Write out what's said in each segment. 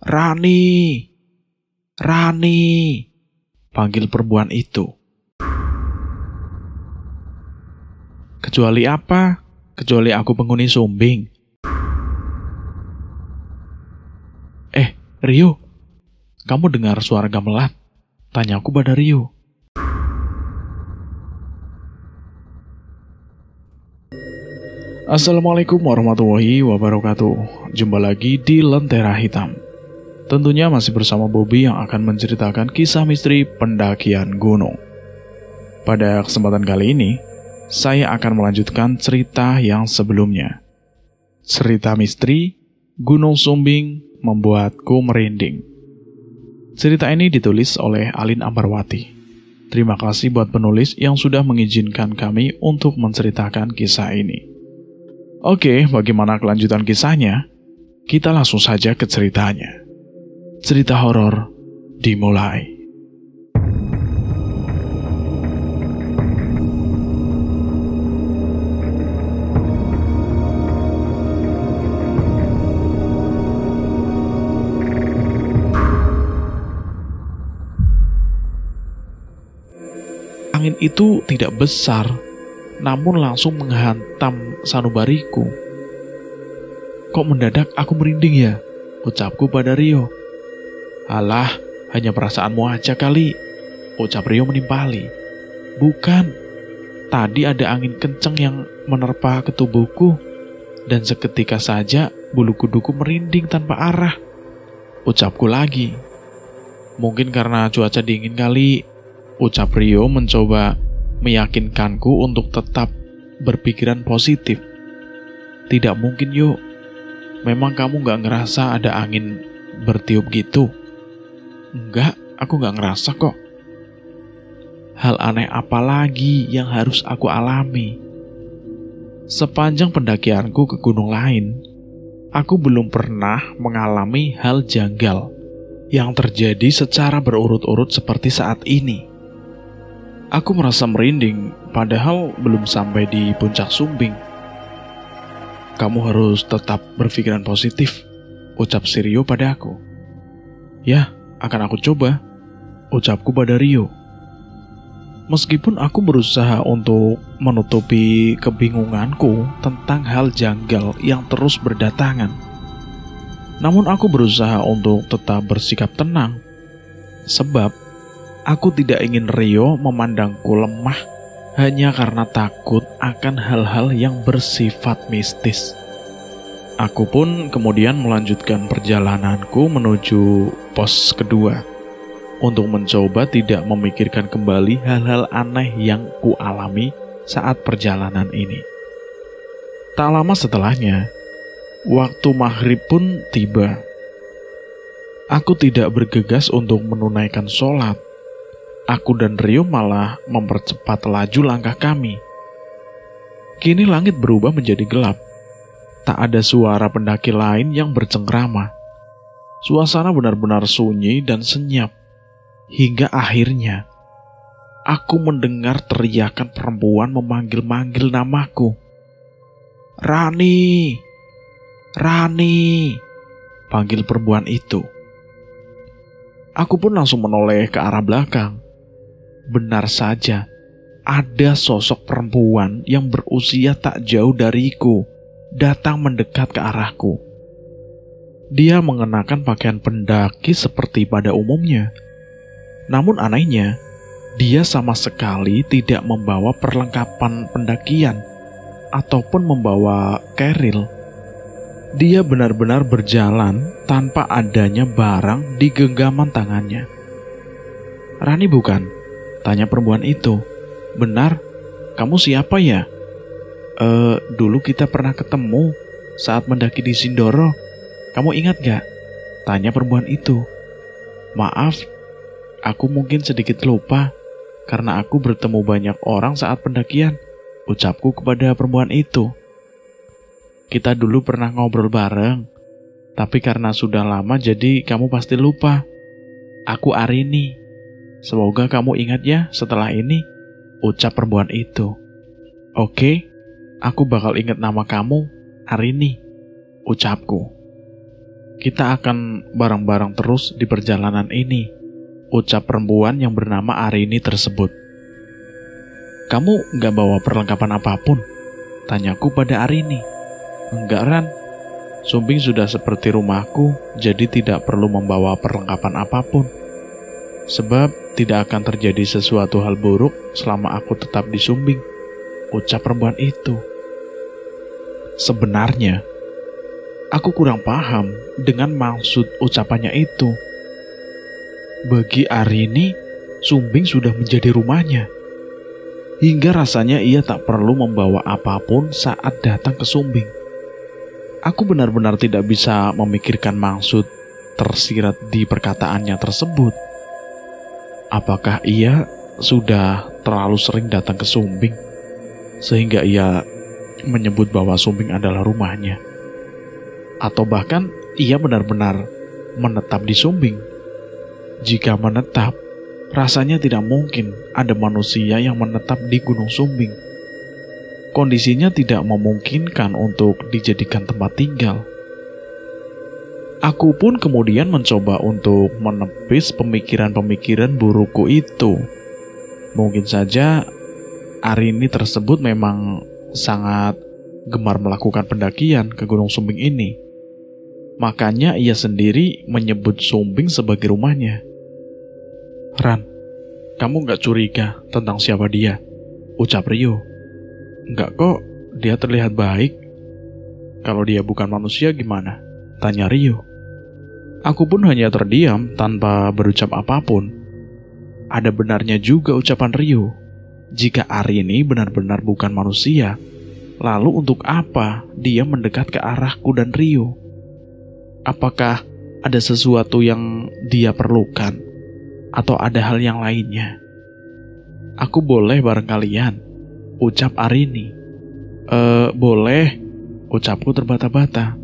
Rani, Rani, panggil perempuan itu. Kecuali apa? Kecuali aku penghuni Sumbing. Rio, kamu dengar suara gamelan? Tanyaku pada Rio. Assalamualaikum warahmatullahi wabarakatuh. Jumpa lagi di Lentera Hitam. Tentunya masih bersama Bobby yang akan menceritakan kisah misteri pendakian gunung. Pada kesempatan kali ini, saya akan melanjutkan cerita yang sebelumnya. Cerita misteri Gunung Sumbing membuatku merinding. Cerita ini ditulis oleh Alin Ambarwati. Terima kasih buat penulis yang sudah mengizinkan kami untuk menceritakan kisah ini. Oke, bagaimana kelanjutan kisahnya? Kita langsung saja ke ceritanya. Cerita horor dimulai. Angin itu tidak besar, namun langsung menghantam sanubariku. Kok mendadak aku merinding ya? Ucapku pada Rio. Alah, hanya perasaanmu aja kali, ucap Rio menimpali. Bukan, tadi ada angin kenceng yang menerpa ke tubuhku, dan seketika saja bulu kuduku merinding tanpa arah, ucapku lagi. Mungkin karena cuaca dingin kali, ucap Rio mencoba meyakinkanku untuk tetap berpikiran positif. Tidak mungkin yuk, memang kamu gak ngerasa ada angin bertiup gitu? Enggak, aku gak ngerasa kok. Hal aneh apa lagi yang harus aku alami? Sepanjang pendakianku ke gunung lain, aku belum pernah mengalami hal janggal yang terjadi secara berurut-urut seperti saat ini. Aku merasa merinding, padahal belum sampai di puncak Sumbing. Kamu harus tetap berpikiran positif, ucap si Rio pada aku. Ya, akan aku coba, ucapku pada Rio. Meskipun aku berusaha untuk menutupi kebingunganku tentang hal janggal yang terus berdatangan, namun aku berusaha untuk tetap bersikap tenang, sebab aku tidak ingin Rio memandangku lemah hanya karena takut akan hal-hal yang bersifat mistis. Aku pun kemudian melanjutkan perjalananku menuju pos kedua untuk mencoba tidak memikirkan kembali hal-hal aneh yang kualami saat perjalanan ini. Tak lama setelahnya, waktu maghrib pun tiba. Aku tidak bergegas untuk menunaikan sholat. Aku dan Rio malah mempercepat laju langkah kami. Kini langit berubah menjadi gelap. Tak ada suara pendaki lain yang bercengkrama. Suasana benar-benar sunyi dan senyap. Hingga akhirnya, aku mendengar teriakan perempuan memanggil-manggil namaku. Rani, Rani, panggil perempuan itu. Aku pun langsung menoleh ke arah belakang. Benar saja, ada sosok perempuan yang berusia tak jauh dariku datang mendekat ke arahku. Dia mengenakan pakaian pendaki seperti pada umumnya. Namun anehnya, dia sama sekali tidak membawa perlengkapan pendakian ataupun membawa keril. Dia benar-benar berjalan tanpa adanya barang di genggaman tangannya. Rani bukan? Tanya perempuan itu. Benar, kamu siapa ya? Dulu kita pernah ketemu saat mendaki di Sindoro. Kamu ingat gak? Tanya perempuan itu. Maaf, aku mungkin sedikit lupa karena aku bertemu banyak orang saat pendakian, ucapku kepada perempuan itu. Kita dulu pernah ngobrol bareng, tapi karena sudah lama jadi kamu pasti lupa. Aku Arini. Semoga kamu ingat ya setelah ini, ucap perempuan itu. Oke, aku bakal ingat nama kamu, Arini, ucapku. Kita akan bareng-bareng terus di perjalanan ini, ucap perempuan yang bernama Arini tersebut. Kamu nggak bawa perlengkapan apapun? Tanyaku pada Arini. Enggak, Ran. Sumbing sudah seperti rumahku, jadi tidak perlu membawa perlengkapan apapun. Sebab tidak akan terjadi sesuatu hal buruk selama aku tetap di Sumbing, ucap perempuan itu. Sebenarnya, aku kurang paham dengan maksud ucapannya itu. Bagi Arini, Sumbing sudah menjadi rumahnya. Hingga rasanya ia tak perlu membawa apapun saat datang ke Sumbing. Aku benar-benar tidak bisa memikirkan maksud tersirat di perkataannya tersebut. Apakah ia sudah terlalu sering datang ke Sumbing, sehingga ia menyebut bahwa Sumbing adalah rumahnya? Atau bahkan ia benar-benar menetap di Sumbing? Jika menetap, rasanya tidak mungkin ada manusia yang menetap di Gunung Sumbing. Kondisinya tidak memungkinkan untuk dijadikan tempat tinggal. Aku pun kemudian mencoba untuk menepis pemikiran-pemikiran burukku itu. Mungkin saja Arini tersebut memang sangat gemar melakukan pendakian ke Gunung Sumbing ini. Makanya ia sendiri menyebut Sumbing sebagai rumahnya. Ran, kamu gak curiga tentang siapa dia? Ucap Rio. Enggak kok, dia terlihat baik. Kalau dia bukan manusia gimana? Tanya Rio. Aku pun hanya terdiam tanpa berucap apapun. Ada benarnya juga ucapan Rio. Jika Arini benar-benar bukan manusia, lalu untuk apa dia mendekat ke arahku dan Rio? Apakah ada sesuatu yang dia perlukan? Atau ada hal yang lainnya? Aku boleh bareng kalian, ucap Arini. Boleh, ucapku terbata-bata.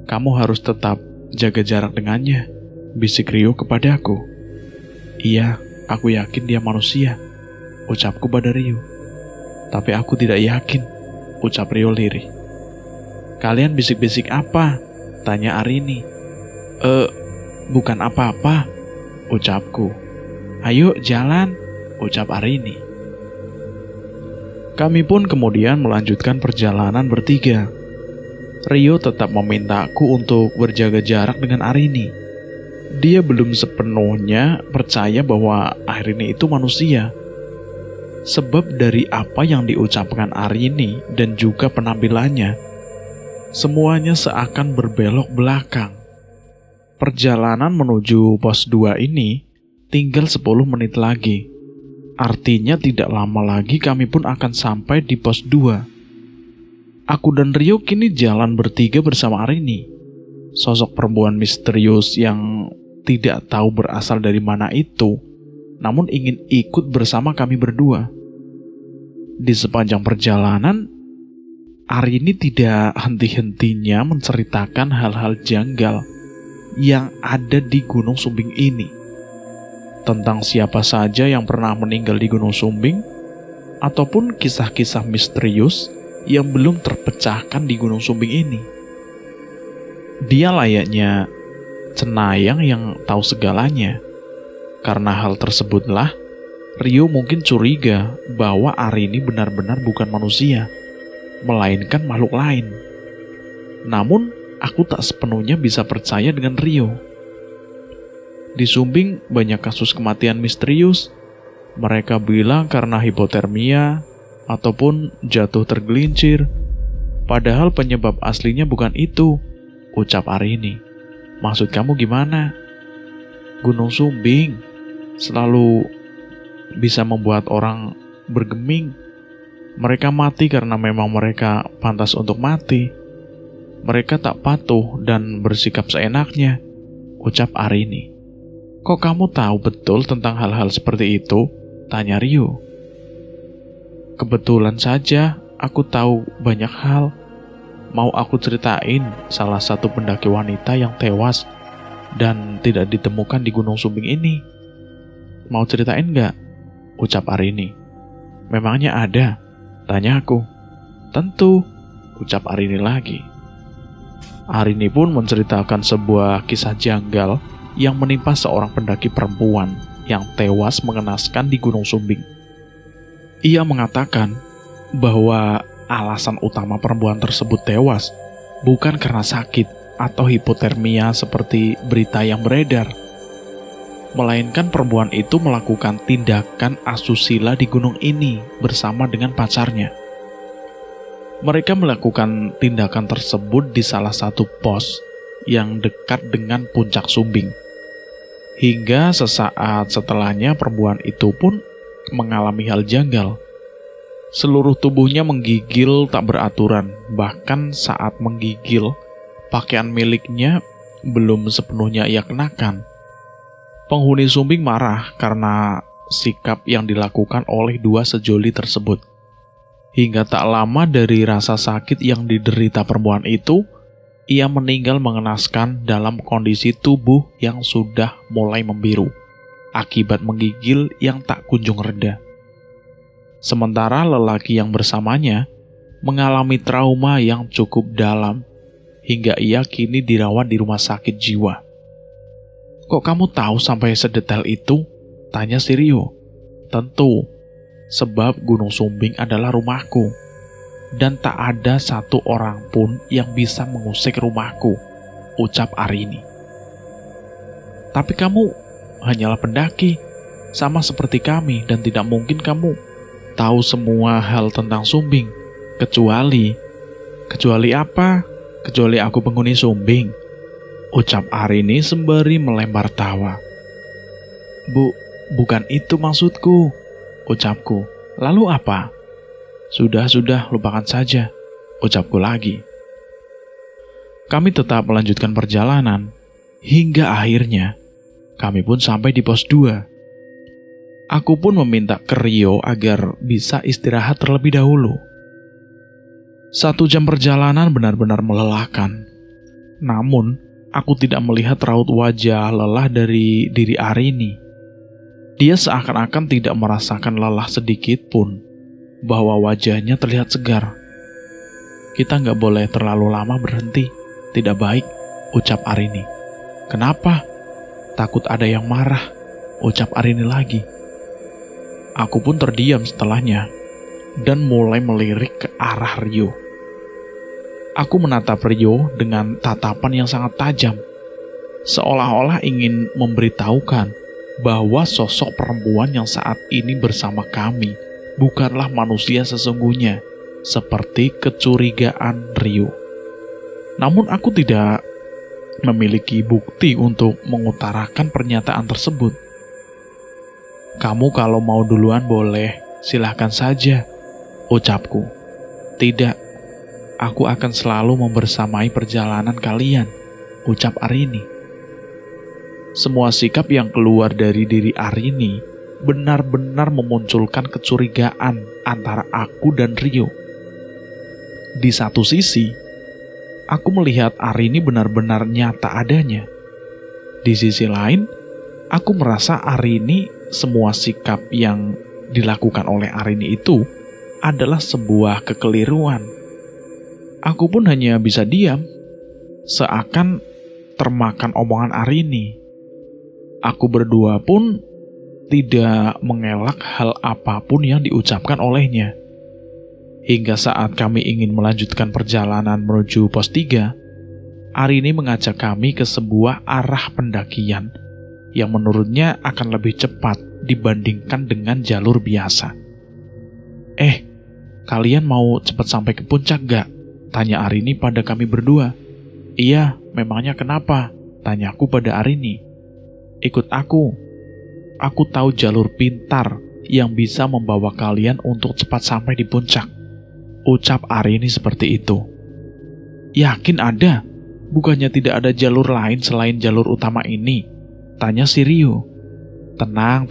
Kamu harus tetap jaga jarak dengannya, bisik Rio kepadaku. Iya, aku yakin dia manusia, ucapku pada Rio. Tapi aku tidak yakin, ucap Rio lirih. Kalian bisik-bisik apa? Tanya Arini. Bukan apa-apa, ucapku. Ayo jalan, ucap Arini. Kami pun kemudian melanjutkan perjalanan bertiga. Rio tetap memintaku untuk berjaga jarak dengan Arini. Dia belum sepenuhnya percaya bahwa Arini itu manusia. Sebab dari apa yang diucapkan Arini dan juga penampilannya, semuanya seakan berbelok belakang. Perjalanan menuju pos 2 ini tinggal 10 menit lagi. Artinya tidak lama lagi kami pun akan sampai di pos 2. Aku dan Rio kini jalan bertiga bersama Arini. Sosok perempuan misterius yang tidak tahu berasal dari mana itu, namun ingin ikut bersama kami berdua. Di sepanjang perjalanan, Arini tidak henti-hentinya menceritakan hal-hal janggal yang ada di Gunung Sumbing ini. Tentang siapa saja yang pernah meninggal di Gunung Sumbing, ataupun kisah-kisah misterius yang belum terpecahkan di Gunung Sumbing ini. Dia layaknya cenayang yang tahu segalanya. Karena hal tersebutlah, Rio mungkin curiga bahwa Arini benar-benar bukan manusia, melainkan makhluk lain. Namun, aku tak sepenuhnya bisa percaya dengan Rio. Di Sumbing banyak kasus kematian misterius. Mereka bilang karena hipotermia ataupun jatuh tergelincir. Padahal penyebab aslinya bukan itu, ucap Arini. Maksud kamu gimana? Gunung Sumbing selalu bisa membuat orang bergeming. Mereka mati karena memang mereka pantas untuk mati. Mereka tak patuh dan bersikap seenaknya, ucap Arini. Kok kamu tahu betul tentang hal-hal seperti itu? Tanya Rio. Kebetulan saja aku tahu banyak hal. Mau aku ceritain salah satu pendaki wanita yang tewas dan tidak ditemukan di Gunung Sumbing ini. Mau ceritain nggak? Ucap Arini. Memangnya ada? Tanya aku. Tentu, ucap Arini lagi. Arini pun menceritakan sebuah kisah janggal yang menimpa seorang pendaki perempuan yang tewas mengenaskan di Gunung Sumbing. Ia mengatakan bahwa alasan utama perempuan tersebut tewas bukan karena sakit atau hipotermia seperti berita yang beredar, melainkan perempuan itu melakukan tindakan asusila di gunung ini bersama dengan pacarnya. Mereka melakukan tindakan tersebut di salah satu pos yang dekat dengan puncak Sumbing. Hingga sesaat setelahnya perempuan itu pun mengalami hal janggal. Seluruh tubuhnya menggigil tak beraturan, bahkan saat menggigil, pakaian miliknya belum sepenuhnya ia kenakan. Penghuni Sumbing marah karena sikap yang dilakukan oleh dua sejoli tersebut. Hingga tak lama dari rasa sakit yang diderita perempuan itu, ia meninggal mengenaskan dalam kondisi tubuh yang sudah mulai membiru, akibat menggigil yang tak kunjung reda. Sementara lelaki yang bersamanya mengalami trauma yang cukup dalam, hingga ia kini dirawat di rumah sakit jiwa. "Kok kamu tahu sampai sedetail itu?" tanya si Rio. "Tentu, sebab Gunung Sumbing adalah rumahku, dan tak ada satu orang pun yang bisa mengusik rumahku," ucap Arini. "Tapi kamu hanyalah pendaki, sama seperti kami, dan tidak mungkin kamu tahu semua hal tentang Sumbing. Kecuali apa? Kecuali aku penghuni Sumbing," ucap Arini sembari melempar tawa. Bukan itu maksudku," ucapku. "Lalu apa?" Sudah, lupakan saja," ucapku lagi. Kami tetap melanjutkan perjalanan, hingga akhirnya kami pun sampai di pos 2. Aku pun meminta ke Rio agar bisa istirahat terlebih dahulu. 1 jam perjalanan benar-benar melelahkan. Namun, aku tidak melihat raut wajah lelah dari diri Arini. Dia seakan-akan tidak merasakan lelah sedikit pun, bahwa wajahnya terlihat segar. "Kita nggak boleh terlalu lama berhenti, tidak baik," ucap Arini. "Kenapa?" "Takut ada yang marah," ucap Arini lagi. Aku pun terdiam setelahnya, dan mulai melirik ke arah Rio. Aku menatap Rio dengan tatapan yang sangat tajam, seolah-olah ingin memberitahukan bahwa sosok perempuan yang saat ini bersama kami bukanlah manusia sesungguhnya, seperti kecurigaan Rio. Namun aku tidak memiliki bukti untuk mengutarakan pernyataan tersebut. "Kamu kalau mau duluan boleh, silahkan saja," ucapku. "Tidak, aku akan selalu membersamai perjalanan kalian," ucap Arini. Semua sikap yang keluar dari diri Arini benar-benar memunculkan kecurigaan antara aku dan Rio. Di satu sisi, aku melihat Arini benar-benar nyata adanya. Di sisi lain, aku merasa semua sikap yang dilakukan oleh Arini itu adalah sebuah kekeliruan. Aku pun hanya bisa diam, seakan termakan omongan Arini. Aku berdua pun tidak mengelak hal apapun yang diucapkan olehnya. Hingga saat kami ingin melanjutkan perjalanan menuju pos 3, Arini mengajak kami ke sebuah arah pendakian yang menurutnya akan lebih cepat dibandingkan dengan jalur biasa. Kalian mau cepat sampai ke puncak gak?" tanya Arini pada kami berdua. "Iya, memangnya kenapa?" tanyaku pada Arini. "Ikut aku. Aku tahu jalur pintar yang bisa membawa kalian untuk cepat sampai di puncak," ucap Arini seperti itu. "Yakin ada? Bukannya tidak ada jalur lain selain jalur utama ini?" tanya si Rio. Tenang,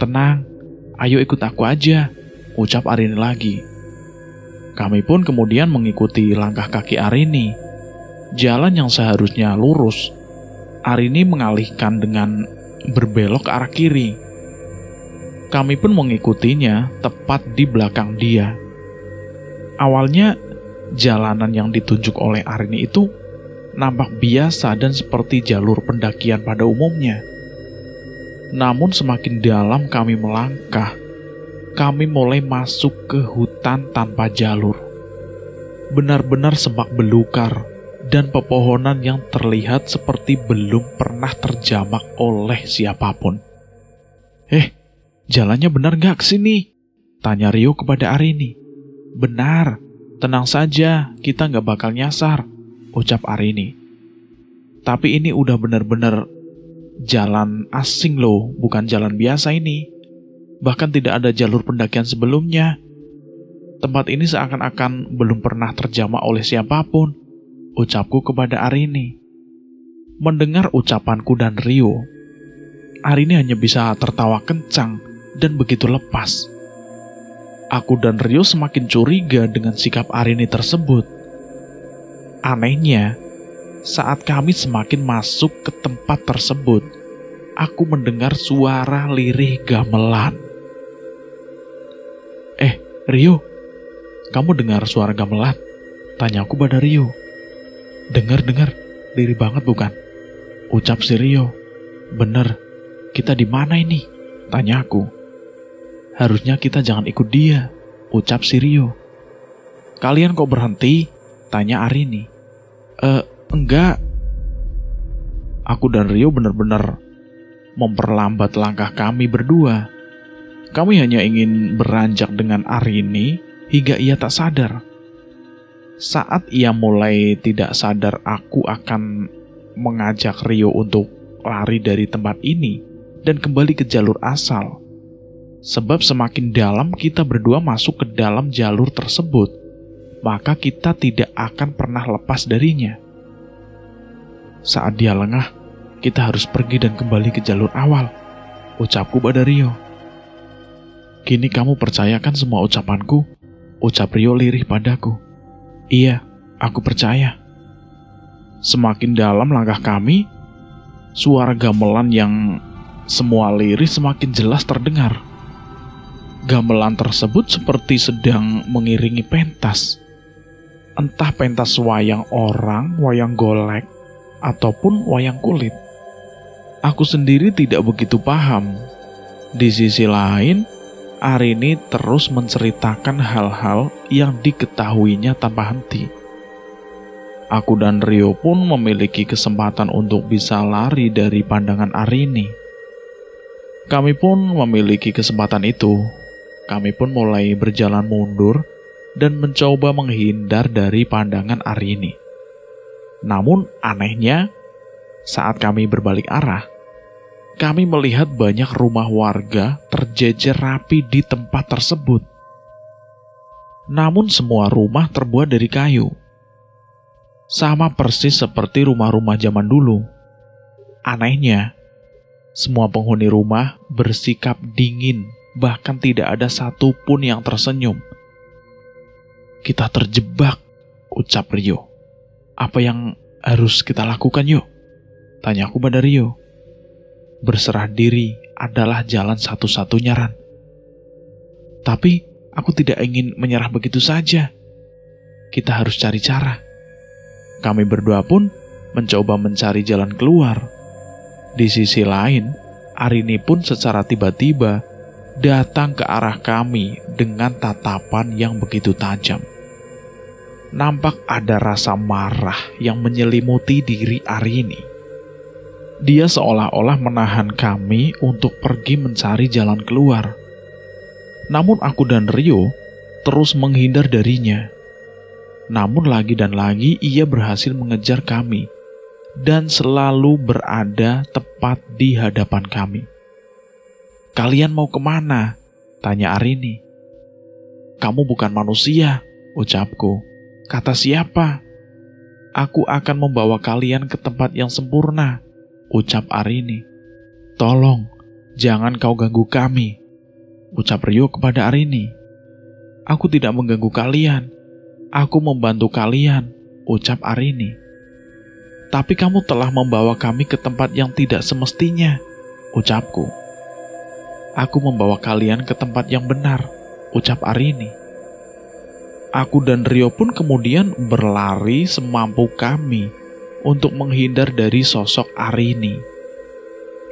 ayo ikut aku aja," ucap Arini lagi. Kami pun kemudian mengikuti langkah kaki Arini. Jalan yang seharusnya lurus, Arini mengalihkan dengan berbelok ke arah kiri. Kami pun mengikutinya tepat di belakang dia. Awalnya, jalanan yang ditunjuk oleh Arini itu nampak biasa dan seperti jalur pendakian pada umumnya. Namun semakin dalam kami melangkah, kami mulai masuk ke hutan tanpa jalur. Benar-benar semak belukar dan pepohonan yang terlihat seperti belum pernah terjamak oleh siapapun. Jalannya benar nggak ke sini? Tanya Rio kepada Arini. Benar, tenang saja, kita nggak bakal nyasar, ucap Arini. Tapi ini udah benar-benar jalan asing loh, bukan jalan biasa ini. Bahkan tidak ada jalur pendakian sebelumnya. Tempat ini seakan-akan belum pernah terjamah oleh siapapun, ucapku kepada Arini. Mendengar ucapanku dan Rio, Arini hanya bisa tertawa kencang dan begitu lepas. Aku dan Rio semakin curiga dengan sikap Arini tersebut. Anehnya, saat kami semakin masuk ke tempat tersebut, aku mendengar suara lirih gamelan. Rio, kamu dengar suara gamelan? Tanyaku pada Rio. Dengar, lirih banget bukan? Ucap si Rio. Bener, kita di mana ini? Tanyaku. Harusnya kita jangan ikut dia, ucap si Rio. Kalian kok berhenti? Tanya Arini. Enggak. Aku dan Rio benar-benar memperlambat langkah kami berdua. Kami hanya ingin beranjak dengan Arini hingga ia tak sadar. Saat ia mulai tidak sadar, aku akan mengajak Rio untuk lari dari tempat ini dan kembali ke jalur asal. Sebab semakin dalam kita berdua masuk ke dalam jalur tersebut, maka kita tidak akan pernah lepas darinya. Saat dia lengah, kita harus pergi dan kembali ke jalur awal, ucapku pada Rio. Kini kamu percayakan semua ucapanku, ucap Rio lirih padaku. Iya, aku percaya. Semakin dalam langkah kami, suara gamelan yang semua lirih semakin jelas terdengar. Gamelan tersebut seperti sedang mengiringi pentas. Entah pentas wayang orang, wayang golek, ataupun wayang kulit. Aku sendiri tidak begitu paham. Di sisi lain, Arini terus menceritakan hal-hal yang diketahuinya tanpa henti. Aku dan Rio pun memiliki kesempatan untuk bisa lari dari pandangan Arini. Kami pun memiliki kesempatan itu. Kami pun mulai berjalan mundur dan mencoba menghindar dari pandangan Arini. Namun anehnya, saat kami berbalik arah, kami melihat banyak rumah warga terjejer rapi di tempat tersebut. Namun semua rumah terbuat dari kayu. Sama persis seperti rumah-rumah zaman dulu. Anehnya, semua penghuni rumah bersikap dingin, bahkan tidak ada satupun yang tersenyum. Kita terjebak, ucap Rio. Apa yang harus kita lakukan yuk? Tanyaku pada Rio. Berserah diri adalah jalan satu-satunya, Ran. Tapi aku tidak ingin menyerah begitu saja. Kita harus cari cara. Kami berdua pun mencoba mencari jalan keluar. Di sisi lain, Arini pun secara tiba-tiba datang ke arah kami dengan tatapan yang begitu tajam. Nampak ada rasa marah yang menyelimuti diri Arini. Dia seolah-olah menahan kami untuk pergi mencari jalan keluar. Namun aku dan Rio terus menghindar darinya. Namun lagi dan lagi ia berhasil mengejar kami dan selalu berada tepat di hadapan kami. Kalian mau kemana? Tanya Arini. Kamu bukan manusia, ucapku. Kata siapa? Aku akan membawa kalian ke tempat yang sempurna, ucap Arini. Tolong, jangan kau ganggu kami, ucap Rio kepada Arini. Aku tidak mengganggu kalian. Aku membantu kalian, ucap Arini. Tapi kamu telah membawa kami ke tempat yang tidak semestinya, ucapku. Aku membawa kalian ke tempat yang benar, ucap Arini. Aku dan Rio pun kemudian berlari semampu kami untuk menghindar dari sosok Arini.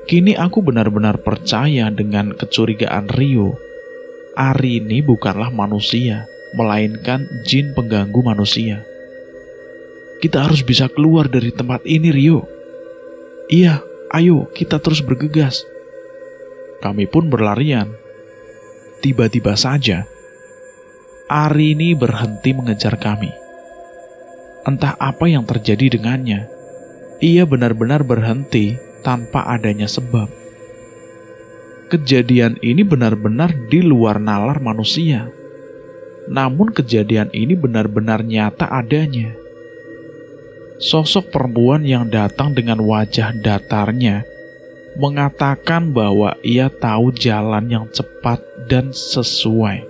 Kini aku benar-benar percaya dengan kecurigaan Rio. Arini bukanlah manusia, melainkan jin pengganggu manusia. Kita harus bisa keluar dari tempat ini, Rio. Iya, ayo kita terus bergegas. Kami pun berlarian. Tiba-tiba saja, Arini berhenti mengejar kami. Entah apa yang terjadi dengannya. Ia benar-benar berhenti tanpa adanya sebab. Kejadian ini benar-benar di luar nalar manusia. Namun kejadian ini benar-benar nyata adanya. Sosok perempuan yang datang dengan wajah datarnya mengatakan bahwa ia tahu jalan yang cepat dan sesuai.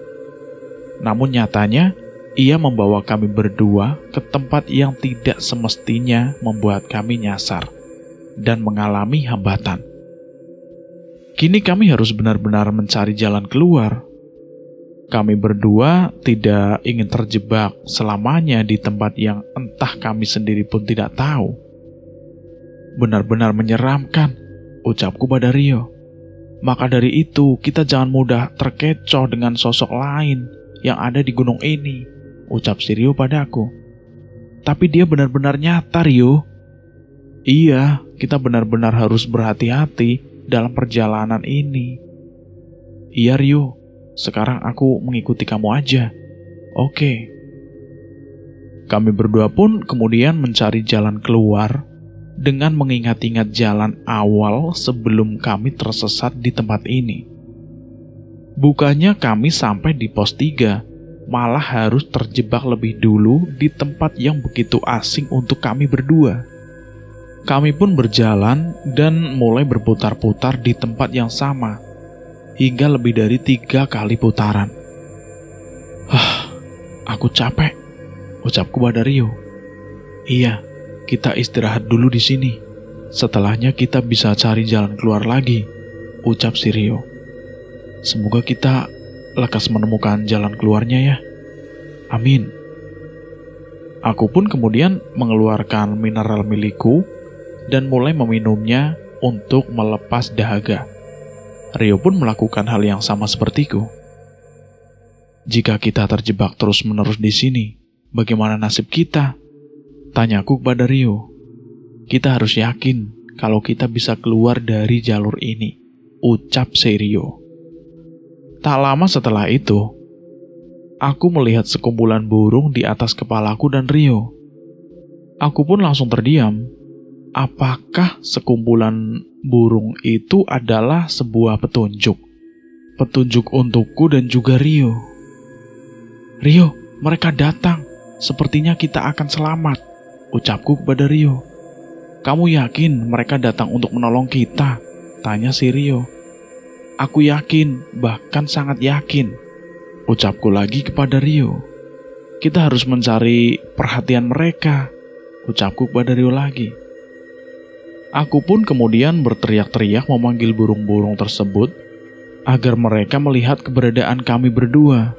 Namun nyatanya, ia membawa kami berdua ke tempat yang tidak semestinya membuat kami nyasar dan mengalami hambatan. Kini kami harus benar-benar mencari jalan keluar. Kami berdua tidak ingin terjebak selamanya di tempat yang entah kami sendiri pun tidak tahu. Benar-benar menyeramkan, ucapku pada Rio. Maka dari itu, kita jangan mudah terkecoh dengan sosok lain yang ada di gunung ini, ucap si Rio padaku. Tapi dia benar-benar nyata, Rio. Iya, kita benar-benar harus berhati-hati dalam perjalanan ini. Iya, Rio. Sekarang aku mengikuti kamu aja. Oke. Kami berdua pun kemudian mencari jalan keluar dengan mengingat-ingat jalan awal sebelum kami tersesat di tempat ini. Bukannya kami sampai di pos 3, malah harus terjebak lebih dulu di tempat yang begitu asing untuk kami berdua. Kami pun berjalan dan mulai berputar-putar di tempat yang sama, hingga lebih dari 3 kali putaran. Aku capek, ucapku pada Rio. Iya, kita istirahat dulu di sini. Setelahnya kita bisa cari jalan keluar lagi, ucap si Rio. Semoga kita lekas menemukan jalan keluarnya ya. Amin. Aku pun kemudian mengeluarkan mineral milikku dan mulai meminumnya untuk melepas dahaga. Rio pun melakukan hal yang sama sepertiku. Jika kita terjebak terus-menerus di sini, bagaimana nasib kita? Tanyaku kepada Rio. Kita harus yakin kalau kita bisa keluar dari jalur ini, ucap si Rio. Tak lama setelah itu, aku melihat sekumpulan burung di atas kepalaku dan Rio. Aku pun langsung terdiam. Apakah sekumpulan burung itu adalah sebuah petunjuk? Petunjuk untukku dan juga Rio. Rio, mereka datang. Sepertinya kita akan selamat, ucapku kepada Rio. Kamu yakin mereka datang untuk menolong kita? Tanya si Rio. Aku yakin, bahkan sangat yakin, ucapku lagi kepada Rio. Kita harus mencari perhatian mereka, ucapku kepada Rio lagi. Aku pun kemudian berteriak-teriak memanggil burung-burung tersebut agar mereka melihat keberadaan kami berdua.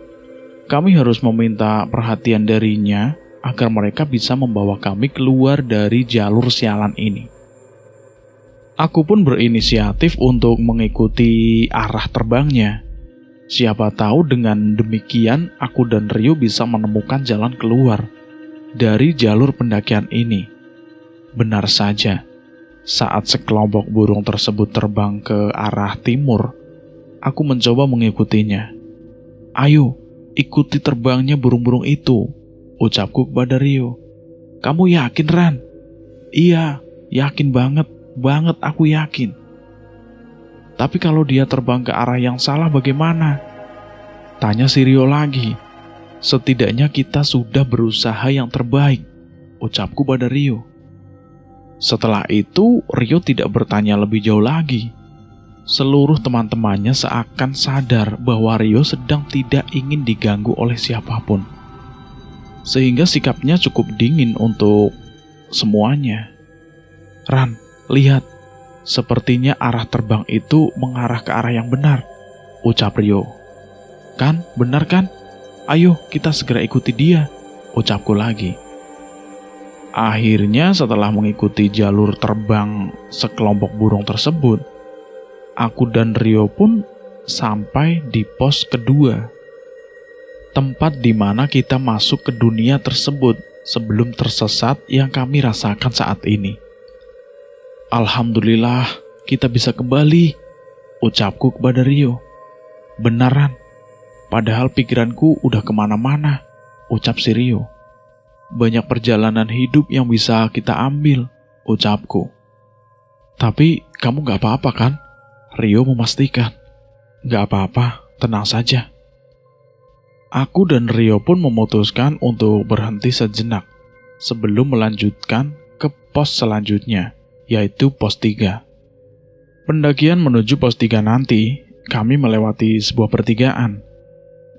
Kami harus meminta perhatian darinya agar mereka bisa membawa kami keluar dari jalur sialan ini. Aku pun berinisiatif untuk mengikuti arah terbangnya. Siapa tahu dengan demikian aku dan Rio bisa menemukan jalan keluar dari jalur pendakian ini. Benar saja. Saat sekelompok burung tersebut terbang ke arah timur, aku mencoba mengikutinya. Ayo, ikuti terbangnya burung-burung itu, ucapku kepada Rio. Kamu yakin, Ran? Iya, yakin banget aku yakin. Tapi kalau dia terbang ke arah yang salah bagaimana? Tanya si Rio lagi. Setidaknya kita sudah berusaha yang terbaik, ucapku pada Rio. Setelah itu, Rio tidak bertanya lebih jauh lagi. Seluruh teman-temannya seakan sadar bahwa Rio sedang tidak ingin diganggu oleh siapapun. Sehingga sikapnya cukup dingin untuk semuanya. Ran, lihat. Sepertinya arah terbang itu mengarah ke arah yang benar, ucap Rio. Kan, benar kan? Ayo kita segera ikuti dia, ucapku lagi. Akhirnya setelah mengikuti jalur terbang sekelompok burung tersebut, aku dan Rio pun sampai di pos kedua, tempat di mana kita masuk ke dunia tersebut sebelum tersesat yang kami rasakan saat ini. Alhamdulillah, kita bisa kembali, ucapku kepada Rio. Beneran, padahal pikiranku udah kemana-mana, ucap si Rio. Banyak perjalanan hidup yang bisa kita ambil, ucapku. Tapi kamu gak apa-apa kan? Rio memastikan. Gak apa-apa, tenang saja. Aku dan Rio pun memutuskan untuk berhenti sejenak sebelum melanjutkan ke pos selanjutnya, yaitu pos 3. Pendakian menuju pos 3 nanti, kami melewati sebuah pertigaan.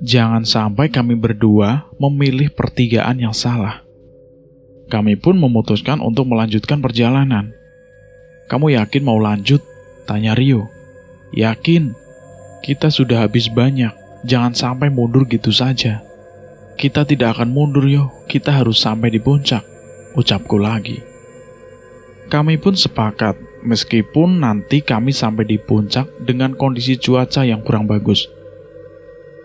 Jangan sampai kami berdua memilih pertigaan yang salah. Kami pun memutuskan untuk melanjutkan perjalanan. Kamu yakin mau lanjut? Tanya Rio. Yakin. Kita sudah habis banyak. Jangan sampai mundur gitu saja. Kita tidak akan mundur yo. Kita harus sampai di puncak, ucapku lagi. Kami pun sepakat, meskipun nanti kami sampai di puncak dengan kondisi cuaca yang kurang bagus.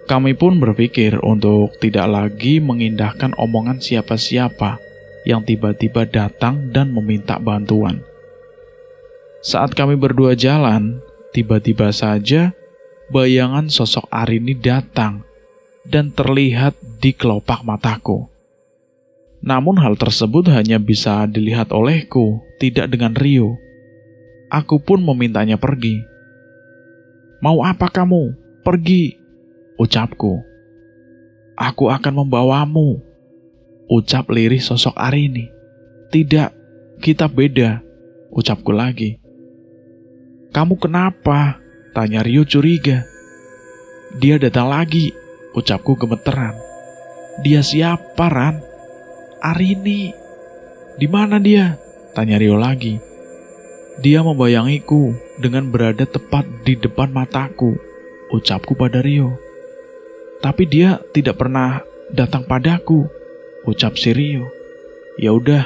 Kami pun berpikir untuk tidak lagi mengindahkan omongan siapa-siapa yang tiba-tiba datang dan meminta bantuan. Saat kami berdua jalan, tiba-tiba saja bayangan sosok Arini datang dan terlihat di kelopak mataku. Namun hal tersebut hanya bisa dilihat olehku, tidak dengan Rio. Aku pun memintanya pergi. Mau apa kamu? Pergi, ucapku. Aku akan membawamu, ucap lirih sosok Arini. Tidak, kita beda, ucapku lagi. Kamu kenapa? Tanya Rio curiga. Dia datang lagi, ucapku gemeteran. Dia siapa, Ran? Arini. Di mana dia? Tanya Rio lagi. Dia membayangiku dengan berada tepat di depan mataku, ucapku pada Rio. Tapi dia tidak pernah datang padaku, ucap si Rio. Ya udah,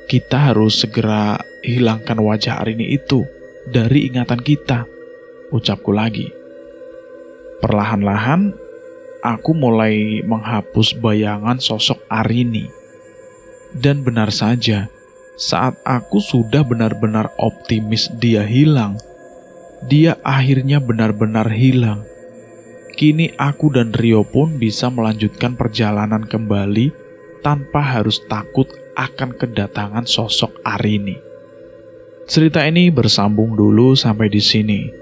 kita harus segera hilangkan wajah Arini itu dari ingatan kita, ucapku lagi. Perlahan-lahan, aku mulai menghapus bayangan sosok Arini. Dan benar saja, saat aku sudah benar-benar optimis dia hilang, dia akhirnya benar-benar hilang. Kini aku dan Rio pun bisa melanjutkan perjalanan kembali tanpa harus takut akan kedatangan sosok Arini. Cerita ini bersambung dulu sampai di sini,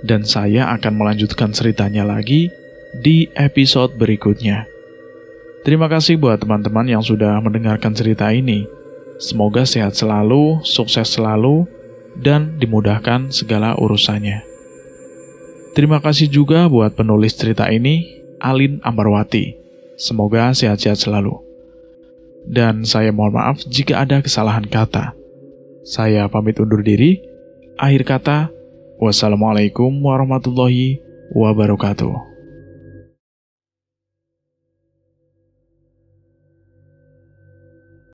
dan saya akan melanjutkan ceritanya lagi di episode berikutnya. Terima kasih buat teman-teman yang sudah mendengarkan cerita ini. Semoga sehat selalu, sukses selalu, dan dimudahkan segala urusannya. Terima kasih juga buat penulis cerita ini, Alin Ambarwati. Semoga sehat-sehat selalu. Dan saya mohon maaf jika ada kesalahan kata. Saya pamit undur diri. Akhir kata, wassalamualaikum warahmatullahi wabarakatuh.